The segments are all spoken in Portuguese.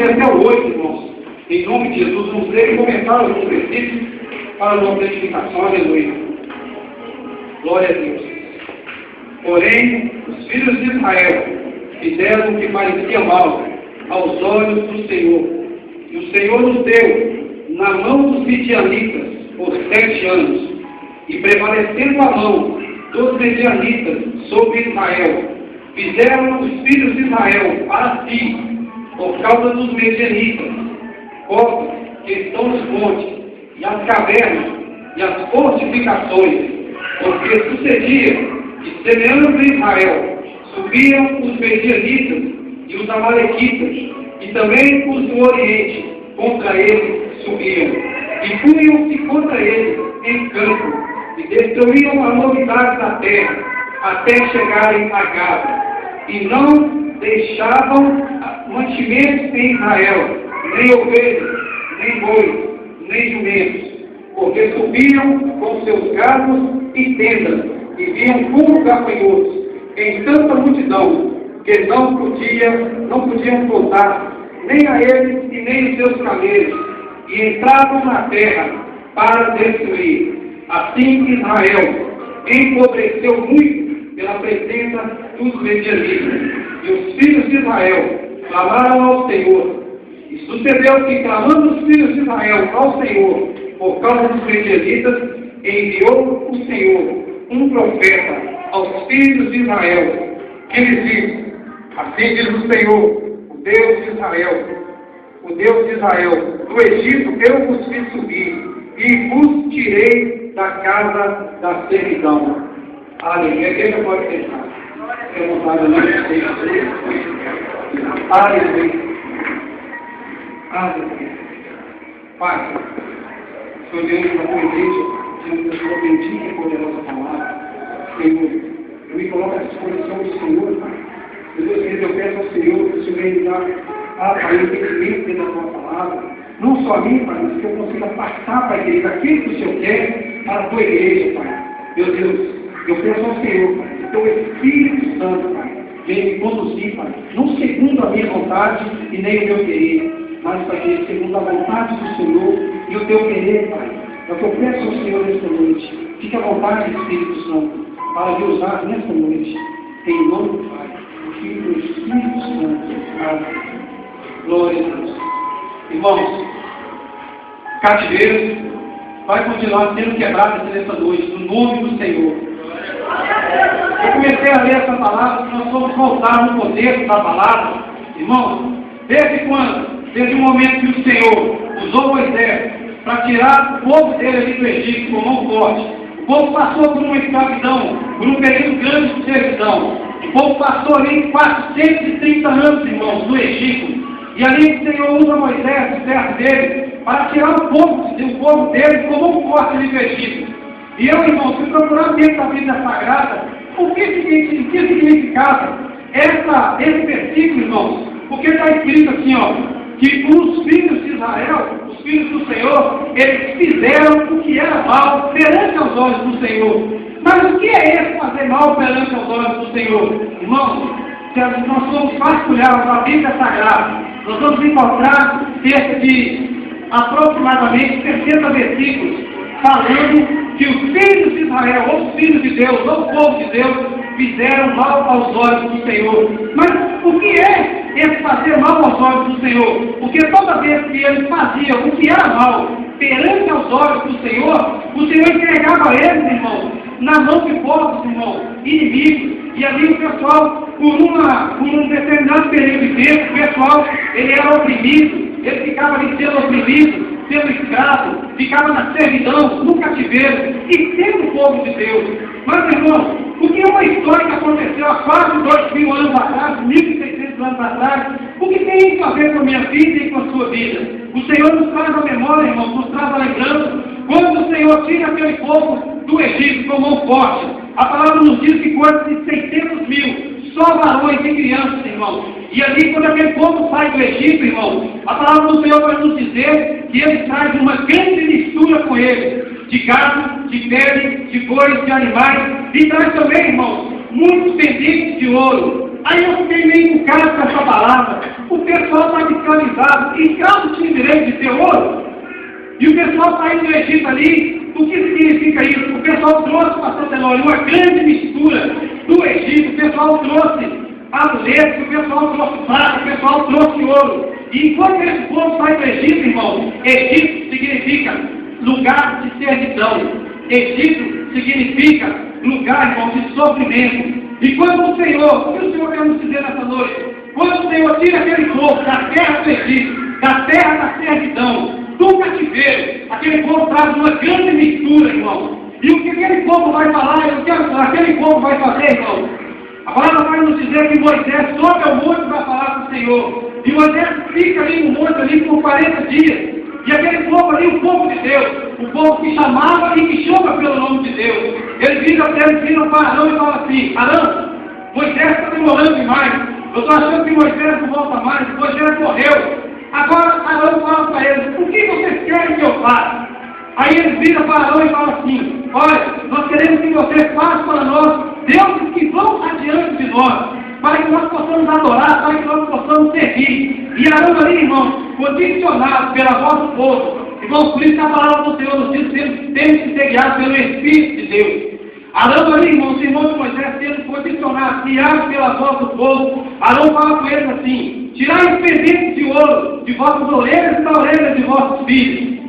ler até o 8, irmãos. Em nome de Jesus, vamos ler e comentar alguns versículos para a nossa edificação. Aleluia. Glória a Deus. Porém, os filhos de Israel fizeram o que parecia mal aos olhos do Senhor. E o Senhor os deu na mão dos midianitas por 7 anos. E prevalecendo a mão dos midianitas sobre Israel, fizeram os filhos de Israel para si, por causa dos midianitas, covas que estão nos montes, e as cavernas, e as fortificações, porque sucedia que, semeando Israel, subiam os midianitas e os amalequitas, e também os do Oriente, contra ele subiam, e punham-se contra ele em campo, e destruíam a novidade da terra, até chegarem a Gaza, e não deixavam mantimentos em Israel, nem ovelhas, nem bois, nem jumentos, porque subiam com seus gados e tendas, e viam como gafanhotos, em tanta multidão, que não podiam contar, nem a eles e nem os seus camelos, e entravam na terra para destruir. Assim Israel empobreceu muito pela presença dos midianitas, e os filhos de Israel clamaram ao Senhor. E sucedeu que, clamando os filhos de Israel ao Senhor, por causa dos midianitas, enviou o Senhor um profeta aos filhos de Israel, que lhes disse: assim diz o Senhor, o Deus de Israel, do Egito eu vos fiz subir, e vos tirei da casa da servidão. Aleluia. A igreja pode pensar. Tem vontade de aleluia. Aleluia. Pai, Senhor Deus, na tua igreja, diante da sua bendita e poderosa palavra, Senhor, eu me coloco à disposição do Senhor, Pai. Meu Deus querido, eu peço ao Senhor que o Senhor venha me dar, Pai, o entendimento da tua palavra. Não só a mim, Pai, mas que eu consiga passar, Pai querido, aquilo que o Senhor quer para a tua igreja, Pai. Meu Deus, eu peço ao Senhor, Pai, que o teu Espírito Santo, Pai, venha me conduzir, Pai, não segundo a minha vontade e nem o meu querer, mas, Pai, segundo a vontade do Senhor e o teu querer, Pai. É o que eu peço ao Senhor nesta noite. Fique à vontade, Espírito Santo, para me usar nesta noite. Em nome do Pai, do Filho e do Espírito Santo. Amém. Glória a Deus. Irmãos, cativeiro vai continuar sendo quebrado nessa noite, no nome do Senhor. Eu comecei a ler essa palavra, nós vamos voltar no contexto da palavra. Irmãos, desde quando? Desde o momento que o Senhor usou Moisés para tirar o povo dele ali do Egito com mão forte. O povo passou por uma escravidão, por um período grande de servidão. O povo passou ali 430 anos, irmãos, no Egito. E ali o Senhor usa Moisés, o servo dele, para tirar o povo dele com mão forte ali do Egito. E eu, irmãos, fui procurar dentro da Bíblia Sagrada o que significava esse versículo, irmãos. Porque está escrito assim, ó, que os filhos de Israel, os filhos do Senhor, eles fizeram o que era mal perante aos olhos do Senhor. Mas o que é esse fazer mal perante aos olhos do Senhor? Irmãos, se nós formos vasculhar a Bíblia Sagrada, nós vamos encontrar cerca de aproximadamente 60 versículos falando que os filhos de Israel, ou os filhos de Deus, ou o povo de Deus, fizeram mal aos olhos do Senhor. Mas o que é esse fazer mal aos olhos do Senhor? Porque toda vez que eles faziam o que era mal perante aos olhos do Senhor, o Senhor entregava eles, irmãos, na mão de povos, irmãos, inimigos. E ali o pessoal, por um determinado período de tempo, o pessoal, ele era oprimido, ele ficava ali sendo oprimido, sendo escravo, ficava na servidão, no cativeiro, e sendo o povo de Deus. Mas, irmãos, o que é uma história que aconteceu há quase 2.000 anos atrás, 1.600 anos atrás, o que tem isso a ver com a minha vida e com a sua vida? O Senhor nos traz a memória, irmãos, nos traz a lembrança, quando o Senhor tira aquele povo do Egito com mão forte. A palavra nos diz que coisa de 600 mil, só varões e crianças, irmãos. E ali, quando aquele povo sai do Egito, irmãos, a palavra do Senhor vai nos dizer que ele traz uma grande mistura com ele, de gado, de pele, de bois, de animais, e traz também, irmãos, muitos pendentes de ouro, Aí eu fiquei meio encucado com essa palavra. O pessoal está escravizado. Escravo tinha direito de ter ouro. E o pessoal saiu do Egito ali. O que significa isso? O pessoal trouxe para Santa Elória uma grande mistura do Egito. O pessoal trouxe amuletos, o pessoal trouxe prata, o pessoal trouxe ouro. E enquanto esse povo sai do Egito, irmão, Egito significa lugar de servidão. Egito significa lugar, irmão, de sofrimento. E quando o Senhor, o que o Senhor quer nos dizer nessa noite? Quando o Senhor tira aquele povo da terra do Egito, da terra da servidão, do cativeiro, aquele povo traz uma grande mistura, irmão. E o que aquele povo vai falar, e o que aquele povo vai fazer, irmão? A palavra vai nos dizer que Moisés sobe ao monte para falar com o Senhor. E Moisés fica ali no monte ali por 40 dias. E aquele povo ali, o povo de Deus, o povo que chamava e que chama pelo nome de Deus. Eles viram para Arão e falam assim: Arão, Moisés está demorando demais. Eu estou achando que Moisés não volta mais. Moisés morreu. Agora Arão fala para eles: o que vocês querem que eu faça? Aí eles viram para Arão e falam assim: olha, nós queremos que você faça para nós deuses que vão adiante de nós, para que nós possamos adorar, para que nós possamos servir. E Arão ali, irmão, condicionado pela voz do povo. Irmão, por isso que a palavra do Senhor nos diz que temos que ser guiados pelo Espírito de Deus. Arão ali, irmão, os irmãos de Moisés, sendo condicionados, guiados pela voz do povo. Arão fala com eles assim: tirai os pendentes de ouro de vossas orelhas e da orelha de vossos filhos.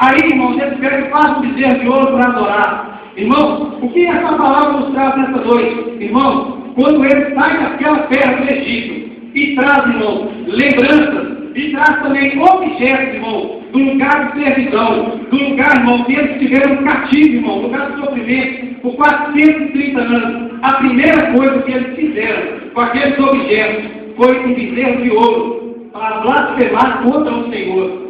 Aí, irmãos, eles pegam e fazem bezerro de ouro para adorar. Irmão, o que essa palavra nos traz nessa noite? Irmão, quando eles saem daquela terra do Egito e trazem, irmão, lembranças, e traz também objetos, irmão, do lugar de servidão, do lugar, irmão, que eles estiveram cativos, irmão, lugar de sofrimento, por 430 anos. A primeira coisa que eles fizeram com aqueles objetos foi um bezerro de ouro para blasfemar contra o Senhor.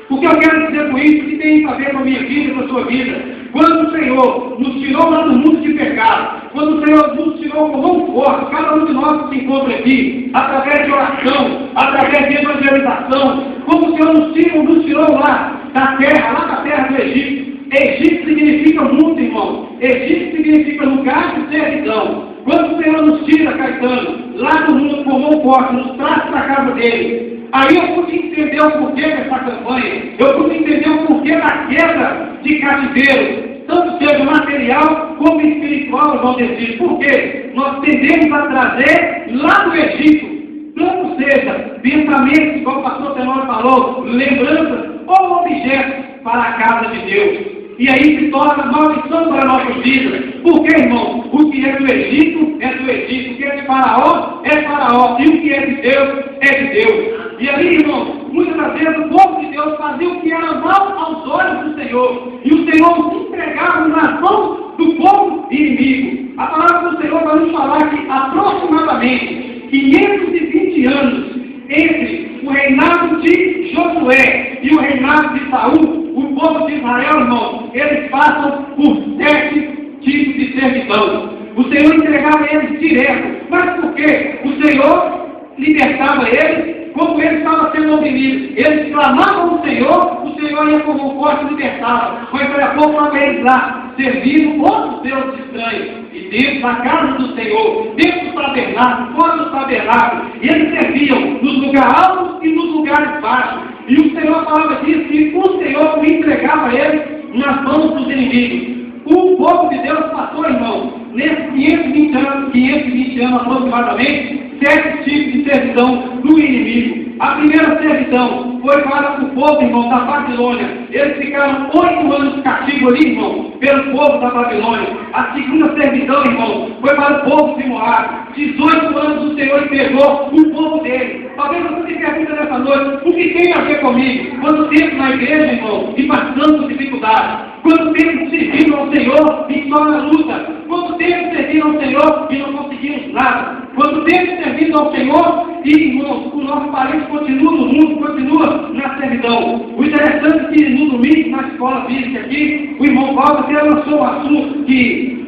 O que eu quero dizer com isso, que tem a ver com a minha vida e com a sua vida? Quando o Senhor nos tirou lá do mundo de pecado, quando o Senhor nos tirou com mão forte, cada um de nós que se encontra aqui, através de oração, através de evangelização, como o Senhor nos tirou lá da terra do Egito. Egito significa mundo, irmão. Egito significa lugar de servidão. Quando o Senhor nos tira, Caetano, lá do mundo com mão forte, nos traz para a casa dele. Aí eu pude entender o porquê dessa campanha, eu pude entender o porquê da queda de cativeiro, tanto seja material como espiritual, vão dizer. Por quê? Nós tendemos a trazer lá do Egito, tanto seja pensamentos, como o pastor Tenório falou, lembranças ou objetos para a casa de Deus. E aí se torna maldição para a nossa vida. Por quê, irmão? O que é do Egito é do Egito. O que é de Faraó é Faraó. E o que é de Deus é de Deus. E ali, irmão, muitas das vezes o povo de Deus fazia o que era mal aos olhos do Senhor. E o Senhor se entregava nas mãos do povo inimigo. A palavra do Senhor vai nos falar que aproximadamente 520 anos entre o reinado de Josué e o reinado de Saul, o povo de Israel, irmão, eles passam por 7 tipos de servidão. O Senhor entregava eles direto. Mas por quê? O Senhor libertava eles, como eles estavam sendo oprimidos. Eles clamavam ao Senhor, o Senhor ia como um forte e libertava. Mas daqui a pouco estava eles lá, servindo outros deuses estranhos. E dentro da casa do Senhor, dentro do tabernáculo, fora do tabernáculo, e eles serviam nos lugares altos e nos lugares baixos. E o Senhor falava disso, que o Senhor entregava eles nas mãos dos inimigos. O povo de Deus passou, irmão, nesses 520 anos aproximadamente, 7 tipos de servidão do inimigo. A primeira servidão foi para o povo, irmão, da Babilônia. Eles ficaram 8 anos cativos ali, irmão, pelo povo da Babilônia. A segunda servidão, irmão, foi para o povo de Moab. 18 anos o Senhor entregou o povo dele. Talvez você se pergunte nessa noite: o que tem a ver comigo? Quanto tempo na igreja, irmão, e passando dificuldade? Quanto tempo servindo ao Senhor e só na luta? Quanto tempo servindo ao Senhor e não conseguimos nada? Quanto tempo servindo ao Senhor e, irmãos, o nosso parente continua no mundo, continua na servidão. O interessante é que no domingo, na escola bíblica aqui, o irmão Paulo até lançou um assunto que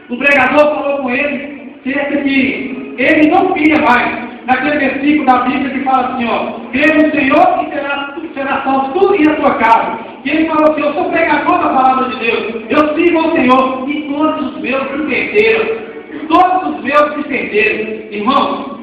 o pregador falou com ele, cerca que ele não queria mais. Naquele versículo da Bíblia que fala assim, ó: crê no Senhor e será salvo tudo e a tua casa. E ele falou assim: eu sou pregador da palavra de Deus, eu sigo ao Senhor, e todos os meus se perderam. todos os meus se perderam. Irmão,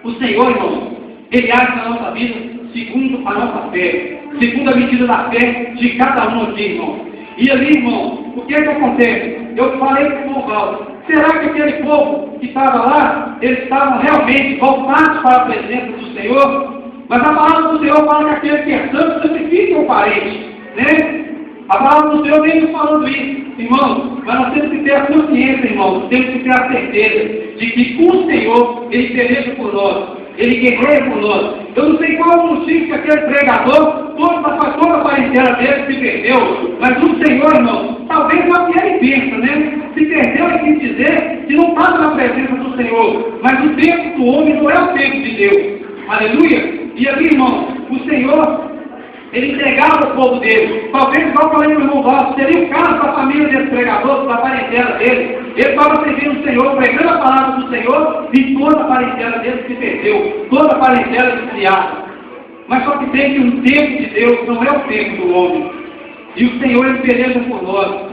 o Senhor, irmão, Ele age na nossa vida segundo a nossa fé, segundo a medida da fé de cada um aqui, irmão. E ali, irmão, o que é que acontece? Eu falei com o irmão Valdo, será que aquele povo que estava lá, eles estavam realmente voltados para a presença do Senhor? Mas a palavra do Senhor fala que aquele que é santo sacrifica o parente, né? A palavra do Senhor vem nos falando isso, irmão. Mas nós temos que ter a consciência, irmão, nós temos que ter a certeza de que o Senhor, Ele peleja por nós, Ele guerreia por nós. Eu não sei qual o motivo que aquele pregador, toda a parentela dele se perdeu, mas o Senhor, irmão, talvez é o que ele pensa, né? Se perdeu, ele quis dizer que não estava na presença do Senhor, mas o tempo do homem não é o tempo de Deus. Aleluia! E ali, irmão, o Senhor, Ele entregava o povo dele. Talvez, igual eu falei para o irmão Valdo, seria o caso da família desse pregador, da parentela dele. Ele estava servindo o Senhor, pregando a palavra do Senhor, e toda a parentela dele se perdeu, toda a parentela desviada. Mas só que tem que o tempo de Deus não é o tempo do homem. E o Senhor, Ele peleja por nós.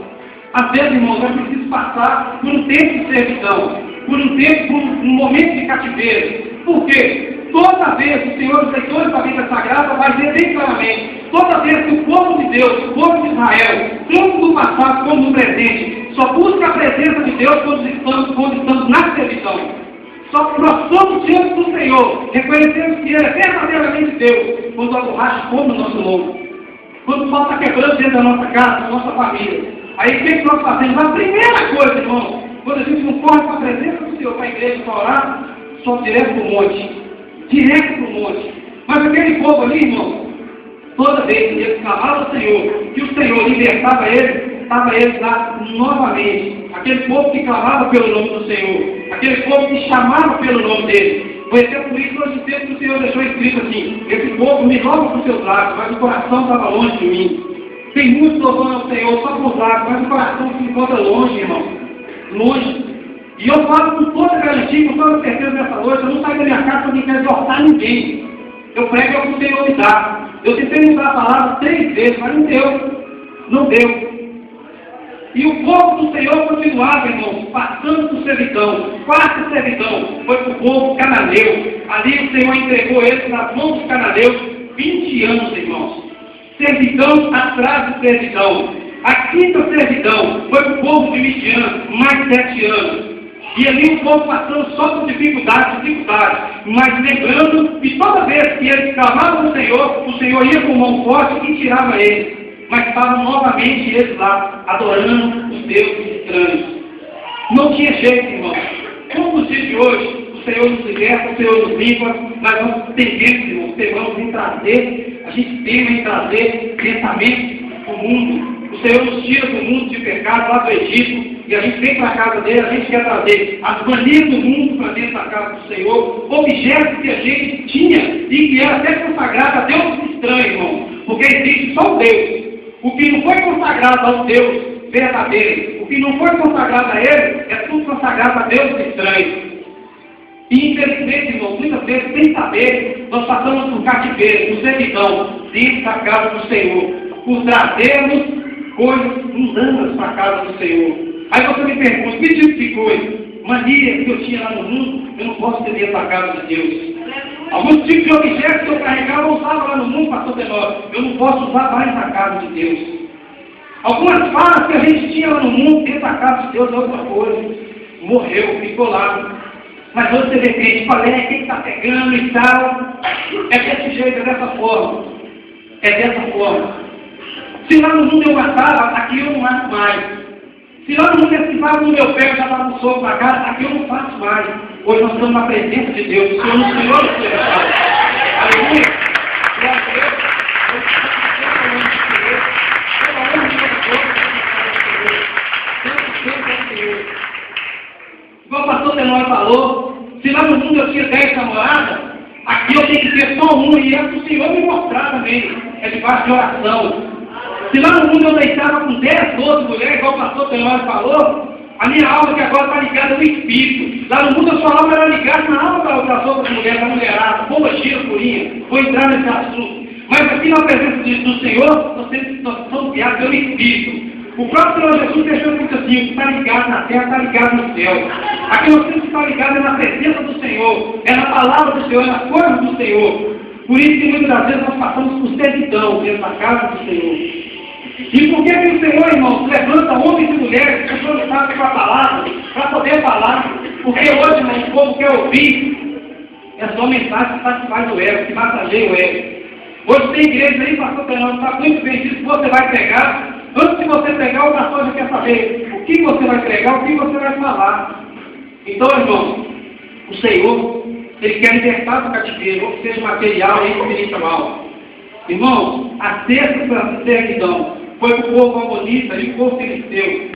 Às vezes, irmãos, é preciso passar por um tempo de servidão, por um momento de cativeiro. Por quê? Toda vez que o Senhor, os leitores da Bíblia Sagrada, vai dizer bem claramente, toda vez que o povo de Deus, o povo de Israel, tanto no passado como no presente, só busca a presença de Deus quando estamos na servidão. Só que nós somos diante do Senhor, reconhecemos que Ele é verdadeiramente Deus, quando a borracha come no nosso lobo, quando o pau está quebrando dentro da nossa casa, da nossa família. Aí o que nós fazemos? A primeira coisa, irmão, quando a gente não corre para a presença do Senhor, para a igreja, para orar, só direto para o monte. Direto para o monte. Mas aquele povo ali, irmão, toda vez que eles clamavam ao Senhor, que o Senhor libertava eles, estava eles lá novamente. Aquele povo que clamava pelo nome do Senhor, aquele povo que chamava pelo nome dele. Foi até por isso hoje o texto que o Senhor deixou escrito assim: esse povo me louva com seus lábios, mas o coração estava longe de mim. Tem muitos louvando ao Senhor só com os lábios, mas o coração se encontra longe, irmão. Longe. E eu falo com toda garantia, com toda certeza nessa noite, eu não saio da minha casa para ninguém exortar ninguém. Eu prego o que o Senhor me dá. Eu tentei mudar a palavra 3 vezes, mas não deu. Não deu. E o povo do Senhor continuava, irmãos, passando por servidão. Quarta servidão foi para o povo cananeu. Ali o Senhor entregou eles nas mãos dos cananeus 20 anos, irmãos. Servidão atrás de servidão. A quinta servidão foi para o povo de Midian, mais 7 anos. E ali o povo passando só por dificuldades, mas lembrando que toda vez que eles clamavam o Senhor ia com mão forte e tirava eles. Mas estavam novamente eles lá, adorando os deuses estranhos. Não tinha jeito, irmão. Como nos dias de hoje, o Senhor nos liberta, o Senhor nos limpa, mas nós tendemos, irmãos, temos em trazer, a gente teme em trazer pensamentos do mundo. O Senhor nos tira do mundo de pecado, lá do Egito, e a gente vem para a casa dele, a gente quer trazer as manias do mundo para dentro da casa do Senhor, objetos que a gente tinha e que era até consagrado a Deus estranho, irmão, porque existe só um Deus. O que não foi consagrado ao Deus verdadeiro, o que não foi consagrado a Ele, é tudo consagrado a Deus estranho. E infelizmente, irmão, muitas vezes, sem saber, nós passamos por cativeiro, por servidão, dentro da casa do Senhor, por trazermos coisas mundanas para a casa do Senhor. Aí você me pergunta, que tipo de coisa? Mania que eu tinha lá no mundo, eu não posso ter dentro da casa de Deus. Alguns tipos de objetos que eu carregava, eu usava lá no mundo, pastor Tenório, eu não posso usar mais na casa de Deus. Algumas falas que a gente tinha lá no mundo, dentro da casa de Deus, é outra coisa. Morreu, ficou lá. Mas hoje você depende, qual é, quem está pegando e tal. É desse jeito, é dessa forma. É dessa forma. Se lá no mundo eu matava, aqui eu não mato mais. Se lá no mundo eu esquivava no meu pé, eu já dava um soco para cá, aqui eu não faço mais. Hoje nós estamos na presença de Deus, o Senhor nos Senhor do Celestial. Aleluia! Glória a Deus. Igual o pastor Tenório falou, se lá no mundo eu tinha 10 namoradas, aqui eu tenho que ter só uma, e é para o Senhor me mostrar também. É debaixo de oração. Se lá no mundo eu deitava com 10, 12 mulheres, igual o pastor Tenório falou, a minha alma que agora está ligada no espírito. Lá no mundo a sua alma era ligada na alma das outras mulheres, da mulherada, bomba, gira, purinha. Vou entrar nesse assunto. Mas aqui na presença do Senhor, nós somos guiados pelo espírito. O próprio Senhor Jesus deixou muito assim, o que está ligado na terra está ligado no céu. Aqui nós temos que estar ligado é na presença do Senhor, é na palavra do Senhor, é nas coisas do Senhor. Por isso que muitas das vezes nós passamos por servidão dentro da casa do Senhor. E por que o Senhor, irmãos, levanta homens e mulheres, pessoas que sabem com a palavra, para poder falar? Porque hoje, irmãos, o povo quer ouvir. É só mensagem que satisfaz o ego, que massageia o ego. Hoje tem igreja aí, pastor Fernando, está muito bem disso que você vai pregar. Antes de você pregar, o pastor já quer saber o que você vai pregar, o que você vai falar. Então, irmãos, o Senhor, Ele quer libertar do cativeiro, ou seja material e espiritual. Irmãos, a sexta servidão foi o povo amonita e o povo filisteu.